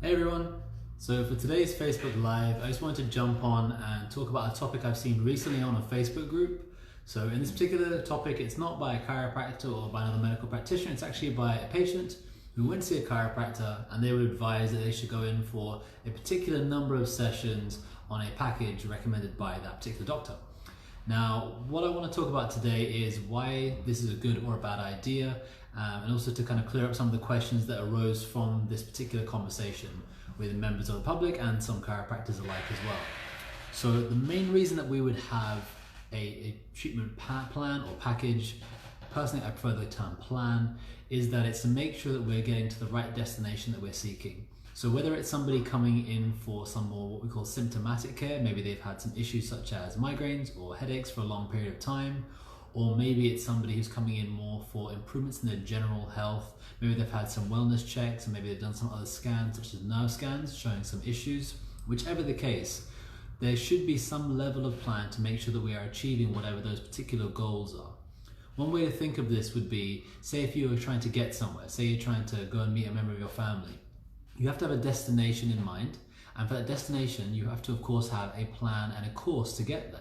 Hey everyone! So for today's Facebook Live, I just wanted to jump on and talk about a topic I've seen recently on a Facebook group. So in this particular topic, it's not by a chiropractor or by another medical practitioner, it's actually by a patient who went to see a chiropractor and they would advise that they should go in for a particular number of sessions on a package recommended by that particular doctor. Now, what I want to talk about today is why this is a good or a bad idea, and also to kind of clear up some of the questions that arose from this particular conversation with members of the public and some chiropractors alike as well. So the main reason that we would have a treatment plan or package, personally I prefer the term plan, is that it's to make sure that we're getting to the right destination that we're seeking. So whether it's somebody coming in for some more what we call symptomatic care, maybe they've had some issues such as migraines or headaches for a long period of time, or maybe it's somebody who's coming in more for improvements in their general health, maybe they've had some wellness checks, and maybe they've done some other scans such as nerve scans showing some issues. Whichever the case, there should be some level of plan to make sure that we are achieving whatever those particular goals are. One way to think of this would be, say if you were trying to get somewhere, say you're trying to go and meet a member of your family, you have to have a destination in mind, and for that destination you have to of course have a plan and a course to get there.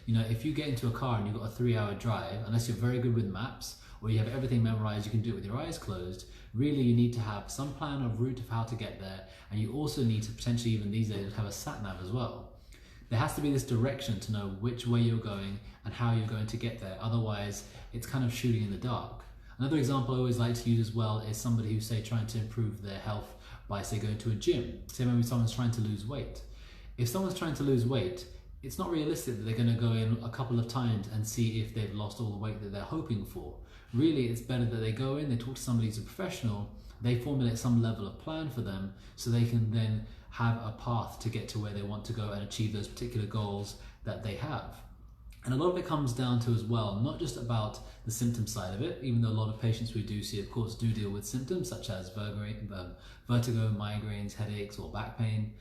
You know, if you get into a car and you've got a 3-hour drive, unless you're very good with maps or you have everything memorized, you can do it with your eyes closed, really you need to have some plan of route of how to get there, and you also need to potentially even these days have a sat nav as well. There has to be this direction to know which way you're going and how you're going to get there, otherwise it's kind of shooting in the dark. Another example I always like to use as well is somebody who's say trying to improve their health by say going to a gym. Say maybe someone's trying to lose weight. If someone's trying to lose weight, it's not realistic that they're going to go in a couple of times and see if they've lost all the weight that they're hoping for. Really, it's better that they go in, they talk to somebody who's a professional, they formulate some level of plan for them so they can then have a path to get to where they want to go and achieve those particular goals that they have. And a lot of it comes down to as well, not just about the symptom side of it, even though a lot of patients we do see, of course, do deal with symptoms such as vertigo, migraines, headaches, or back pain.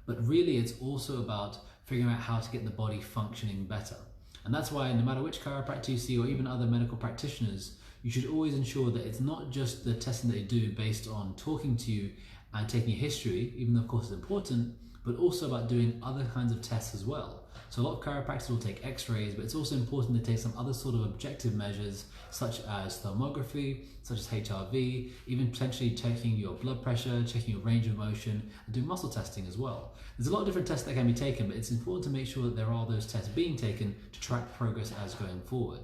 But really, it's also about figuring out how to get the body functioning better. And that's why no matter which chiropractor you see or even other medical practitioners, you should always ensure that it's not just the testing they do based on talking to you and taking your history, even though of course it's important, but also about doing other kinds of tests as well. So a lot of chiropractors will take x-rays, but it's also important to take some other sort of objective measures such as thermography, such as HRV, even potentially checking your blood pressure, checking your range of motion, and doing muscle testing as well. There's a lot of different tests that can be taken, but it's important to make sure that there are those tests being taken to track progress as going forward.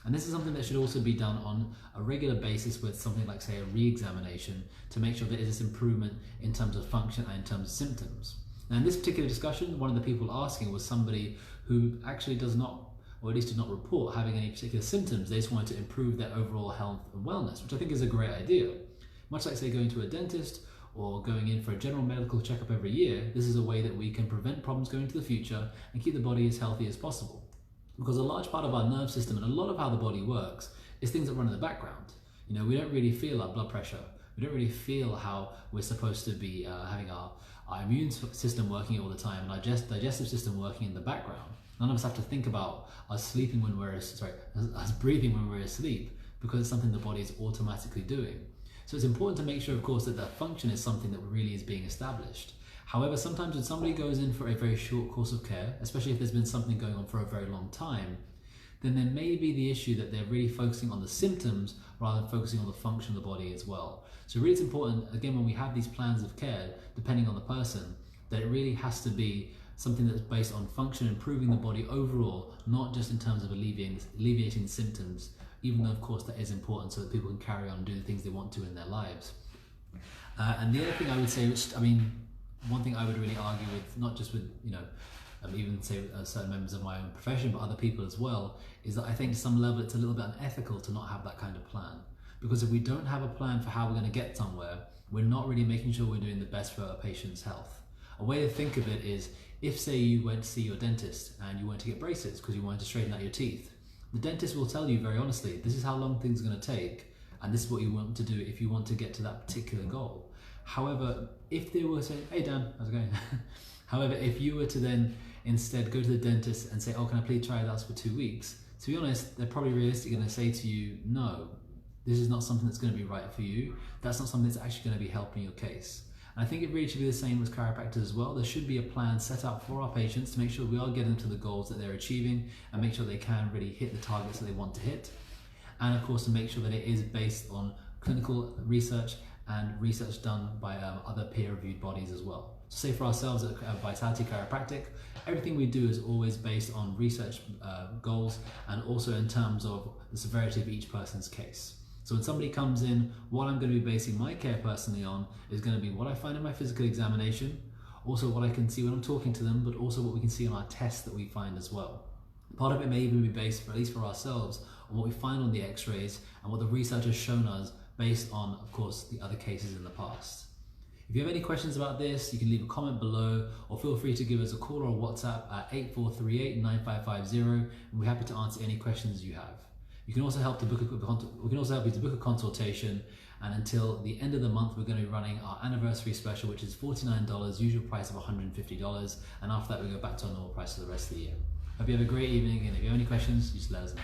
And this is something that should also be done on a regular basis with something like, say, a re-examination to make sure there is this improvement in terms of function and in terms of symptoms. Now in this particular discussion, one of the people asking was somebody who actually does not, or at least did not report having any particular symptoms. They just wanted to improve their overall health and wellness, which I think is a great idea. Much like say going to a dentist or going in for a general medical checkup every year, this is a way that we can prevent problems going into the future and keep the body as healthy as possible. Because a large part of our nerve system and a lot of how the body works is things that run in the background. You know, we don't really feel our blood pressure. We don't really feel how we're supposed to be having our immune system working all the time and our digestive system working in the background. None of us have to think about us sleeping when us breathing when we're asleep, because it's something the body is automatically doing. So it's important to make sure, of course, that that function is something that really is being established. However, sometimes when somebody goes in for a very short course of care, especially if there's been something going on for a very long time, then there may be the issue that they're really focusing on the symptoms rather than focusing on the function of the body as well. So really it's important, again, when we have these plans of care, depending on the person, that it really has to be something that's based on function, improving the body overall, not just in terms of alleviating symptoms, even though of course that is important so that people can carry on and do the things they want to in their lives. And the other thing I would say, one thing I would really argue with, not just with, even say certain members of my own profession, but other people as well, is that I think to some level it's a little bit unethical to not have that kind of plan. Because if we don't have a plan for how we're going to get somewhere, we're not really making sure we're doing the best for a patient's health. A way to think of it is, if say you went to see your dentist and you went to get braces because you wanted to straighten out your teeth, the dentist will tell you very honestly, this is how long things are going to take, and this is what you want to do if you want to get to that particular goal. However, if they were saying, hey Dan, how's it going? However, if you were to then instead go to the dentist and say, oh, can I please try that for 2 weeks? To be honest, they're probably realistically going to say to you, no, this is not something that's going to be right for you. That's not something that's actually going to be helping your case. And I think it really should be the same with chiropractors as well. There should be a plan set up for our patients to make sure we are getting to the goals that they're achieving and make sure they can really hit the targets that they want to hit. And of course, to make sure that it is based on clinical research and research done by other peer-reviewed bodies as well. So say for ourselves at Vitality Chiropractic, everything we do is always based on research goals and also in terms of the severity of each person's case. So when somebody comes in, what I'm going to be basing my care personally on is going to be what I find in my physical examination, also what I can see when I'm talking to them, but also what we can see on our tests that we find as well. Part of it may even be based, at least for ourselves, on what we find on the x-rays and what the research has shown us based on, of course, the other cases in the past. If you have any questions about this, you can leave a comment below or feel free to give us a call or a WhatsApp at 8438-9550 and we're happy to answer any questions you have. We can also help you to book a consultation, and until the end of the month we're going to be running our anniversary special, which is $49, usual price of $150, and after that we go back to our normal price for the rest of the year. Hope you have a great evening, and if you have any questions, just let us know.